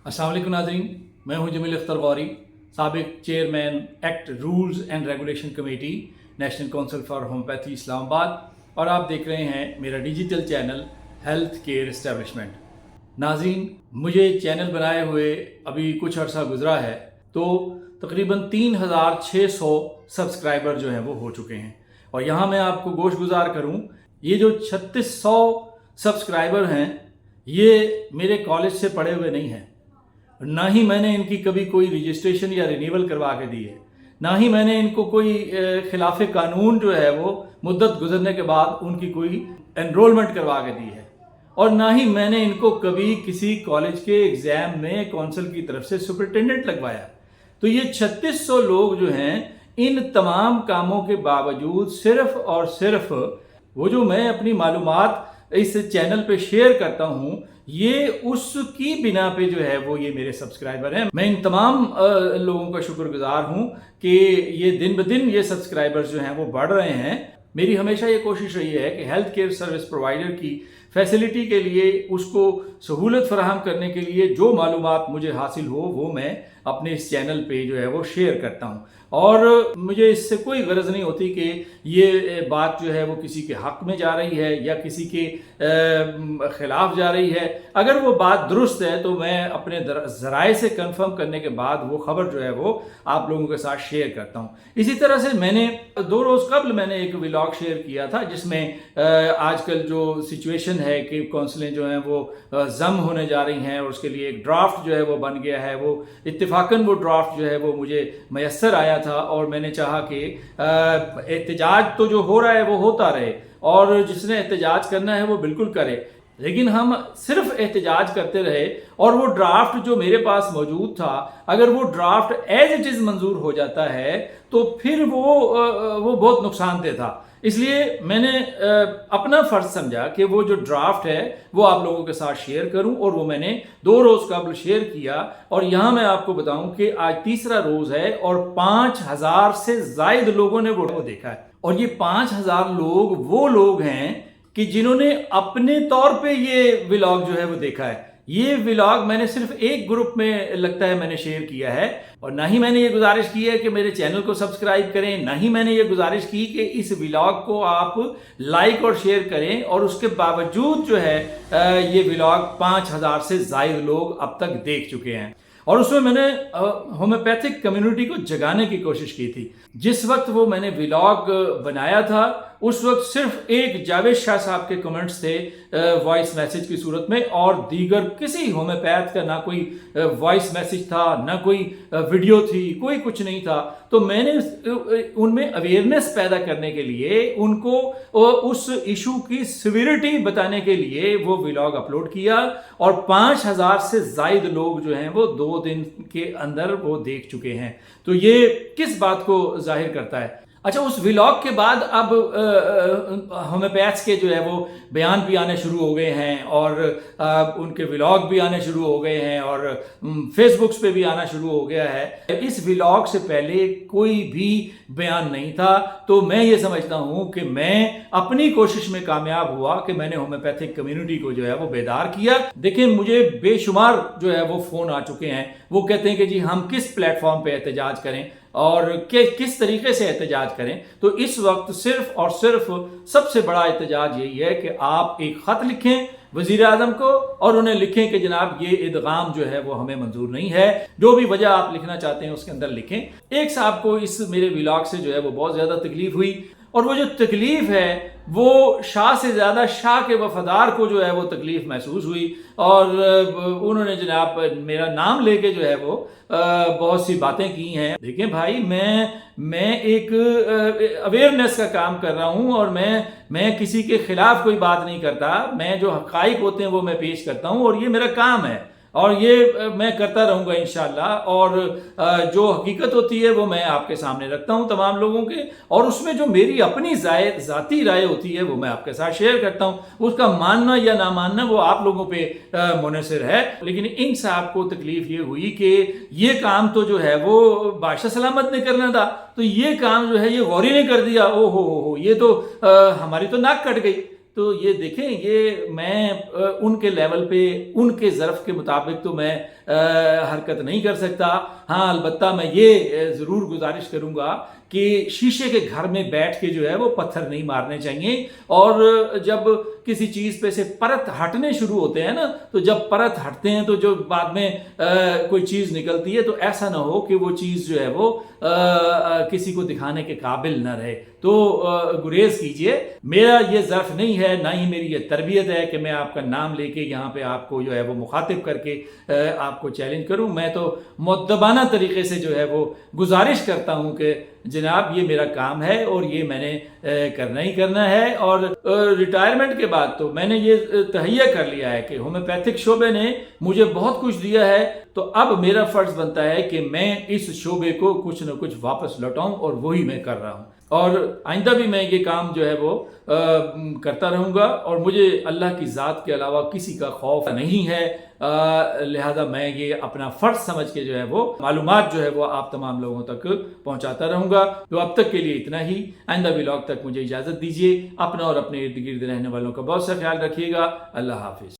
अस्सलाम वालेकुम नाज़रीन, मैं हूं जमील अख्तर गौरी, साबिक chairman act rules and regulation committee national council for homeopathy Islamabad, और आप देख रहे हैं मेरा digital channel health care establishment. नाज़रीन, मुझे चैनल बनाए हुए अभी कुछ अर्सा गुजरा है तो तकरीबन 3600 सब्सक्राइबर जो हैं वो हो चुके हैं। और यहाँ मैं आपको गोश गुजार करूँ, ये जो 3600 सब्सक्राइबर हैं ये मेरे कॉलेज से पढ़े हुए नहीं हैं, ना ही मैंने इनकी कभी कोई रजिस्ट्रेशन या रिन्यूअल करवा के दी है, ना ही मैंने इनको कोई खिलाफ कानून जो है वो मुद्दत गुजरने के बाद उनकी कोई एनरोलमेंट करवा के दी है, और ना ही मैंने इनको कभी किसी कॉलेज के एग्ज़ाम में कौंसिल की तरफ से सुपरिटेंडेंट लगवाया। तो ये 3600 लोग जो हैं, इन तमाम कामों के बावजूद सिर्फ और सिर्फ वो जो मैं अपनी मालूमात इस चैनल पे शेयर करता हूँ, ये उसकी बिना पे जो है वो ये मेरे सब्सक्राइबर हैं। मैं इन तमाम लोगों का शुक्रगुजार हूँ कि ये दिन ब दिन ये सब्सक्राइबर्स जो हैं वो बढ़ रहे हैं। मेरी हमेशा ये कोशिश रही है कि हेल्थ केयर सर्विस प्रोवाइडर की फैसिलिटी के लिए, उसको सहूलत फराहम करने के लिए जो मालूमात मुझे हासिल हो वो मैं अपने इस चैनल पे जो है वो शेयर करता हूँ। और मुझे इससे कोई गरज नहीं होती कि ये बात जो है वो किसी के हक में जा रही है या किसी के खिलाफ जा रही है। अगर वो बात दुरुस्त है तो मैं अपने ज़राए से कंफर्म करने के बाद वो खबर जो है वो आप लोगों के साथ शेयर करता हूँ। इसी तरह से मैंने 2 रोज़ कबल मैंने एक व्लॉग शेयर किया था जिसमें आजकल जो सिचुएशन है कि कौंसलें जो हैं वो जम होने जा रही हैं, और उसके लिए एक ड्राफ्ट जो है वो बन गया है। वो इत्तेफाकन वो ड्राफ्ट जो है वो मुझे मैसर आया था, और मैंने चाहा कि एहतजाज तो जो हो रहा है वो होता रहे, और जिसने एहतजाज करना है वो बिल्कुल करे, लेकिन हम सिर्फ एहतजाज करते रहे और वो ड्राफ्ट जो मेरे पास मौजूद था, अगर वो ड्राफ्ट एज इट इज़ मंजूर हो जाता है तो फिर वो बहुत नुकसानदेह था। इसलिए मैंने अपना फ़र्ज समझा कि वो जो ड्राफ्ट है वो आप लोगों के साथ शेयर करूं, और वो मैंने 2 रोज़ कबल शेयर किया। और यहाँ मैं आपको बताऊं कि आज तीसरा रोज़ है और 5000 से ज़ायद लोगों ने वो देखा है। और ये 5000 लोग वो लोग हैं कि जिन्होंने अपने तौर पे ये व्लॉग जो है वो देखा है। ये व्लॉग मैंने सिर्फ एक ग्रुप में लगता है मैंने शेयर किया है, और ना ही मैंने ये गुजारिश की है कि मेरे चैनल को सब्सक्राइब करें, ना ही मैंने ये गुजारिश की कि इस व्लॉग को आप लाइक और शेयर करें। और उसके बावजूद जो है ये व्लॉग 5000 से ज़ायद लोग अब तक देख चुके हैं। और उसमें मैंने होम्योपैथिक कम्युनिटी को जगाने की कोशिश की थी। जिस वक्त वो मैंने व्लॉग बनाया था उस वक्त सिर्फ एक जावेद शाह साहब के कमेंट्स थे वॉइस मैसेज की सूरत में, और दीगर किसी होम्योपैथ का ना कोई वॉइस मैसेज था, ना कोई वीडियो थी, कोई कुछ नहीं था। तो मैंने उनमें अवेयरनेस पैदा करने के लिए, उनको उस इशू की सिवियरिटी बताने के लिए वो व्लॉग अपलोड किया, और 5000 से ज़ायद लोग जो हैं वो 2 दिन के अंदर वो देख चुके हैं। तो ये किस बात को जाहिर करता है? अच्छा, उस व्लॉग के बाद अब होम्योपैथ्स के जो है वो बयान भी आने शुरू हो गए हैं, और उनके व्लॉग भी आने शुरू हो गए हैं, और फेसबुक्स पे भी आना शुरू हो गया है। इस व्लॉग से पहले कोई भी बयान नहीं था। तो मैं ये समझता हूँ कि मैं अपनी कोशिश में कामयाब हुआ कि मैंने होम्योपैथिक कम्युनिटी को जो है वो बेदार किया। देखिए, मुझे बेशुमार जो है वो फ़ोन आ चुके हैं, वो कहते हैं कि जी हम किस प्लेटफॉर्म पे एहतजाज करें और किस तरीके से एहतजाज करें। तो इस वक्त सिर्फ और सिर्फ सबसे बड़ा एहतजाज यही है कि आप एक ख़त लिखें वज़ीर आज़म को, और उन्हें लिखें कि जनाब ये इदगाम जो है वो हमें मंजूर नहीं है। जो भी वजह आप लिखना चाहते हैं उसके अंदर लिखें। एक साहब को इस मेरे व्लॉग से जो है वो बहुत ज़्यादा तकलीफ हुई, और वो जो तकलीफ है वो शाह से ज़्यादा शाह के वफादार को जो है वो तकलीफ महसूस हुई, और उन्होंने जनाब मेरा नाम लेके जो है वो बहुत सी बातें की हैं। देखिए भाई, मैं एक अवेयरनेस का काम कर रहा हूँ, और मैं किसी के खिलाफ कोई बात नहीं करता। मैं जो हक़ाइक़ होते हैं वो मैं पेश करता हूँ, और ये मेरा काम है, और ये मैं करता रहूँगा इंशाअल्लाह। और जो हकीकत होती है वो मैं आपके सामने रखता हूँ तमाम लोगों के, और उसमें जो मेरी अपनी ज़ाती राय होती है वो मैं आपके साथ शेयर करता हूँ। उसका मानना या ना मानना वो आप लोगों पे मुनहसर है। लेकिन इन साहब को तकलीफ ये हुई कि ये काम तो जो है वो बादशाह सलामत ने करना था, तो ये काम जो है ये गौरी ने कर दिया। ओ हो, ये तो हमारी तो नाक कट गई। تو یہ دیکھیں یہ میں ان کے لیول پہ ان کے ظرف کے مطابق تو میں حرکت نہیں کر سکتا. ہاں البتہ میں یہ ضرور گزارش کروں گا کہ شیشے کے گھر میں بیٹھ کے جو ہے وہ پتھر نہیں مارنے چاہیے. اور جب کسی چیز پہ سے پرت ہٹنے شروع ہوتے ہیں نا، تو جب پرت ہٹتے ہیں تو جو بعد میں کوئی چیز نکلتی ہے تو ایسا نہ ہو کہ وہ چیز جو ہے وہ کسی کو دکھانے کے قابل نہ رہے. تو گریز کیجئے. میرا یہ ظرف نہیں ہے، نہ ہی میری یہ تربیت ہے کہ میں آپ کا نام لے کے یہاں پہ آپ کو جو ہے وہ مخاطب کر کے آپ کو چیلنج کروں. میں تو مؤدبانہ طریقے سے جو ہے وہ گزارش کرتا ہوں کہ جناب یہ میرا کام ہے اور یہ میں نے کرنا ہی کرنا ہے. اور ریٹائرمنٹ کے بعد تو میں نے یہ تہیہ کر لیا ہے کہ ہومیوپیتھک شعبے نے مجھے بہت کچھ دیا ہے، تو اب میرا فرض بنتا ہے کہ میں اس شعبے کو کچھ نہ کچھ واپس لوٹاؤں، اور وہی میں کر رہا ہوں. اور آئندہ بھی میں یہ کام جو ہے وہ کرتا رہوں گا، اور مجھے اللہ کی ذات کے علاوہ کسی کا خوف نہیں ہے. لہذا میں یہ اپنا فرض سمجھ کے جو ہے وہ معلومات جو ہے وہ آپ تمام لوگوں تک پہنچاتا رہوں گا. تو اب تک کے لیے اتنا ہی. آئندہ ولاگ تک مجھے اجازت دیجیے. اپنا اور اپنے ارد گرد رہنے والوں کا بہت سا خیال رکھیے گا. اللہ حافظ.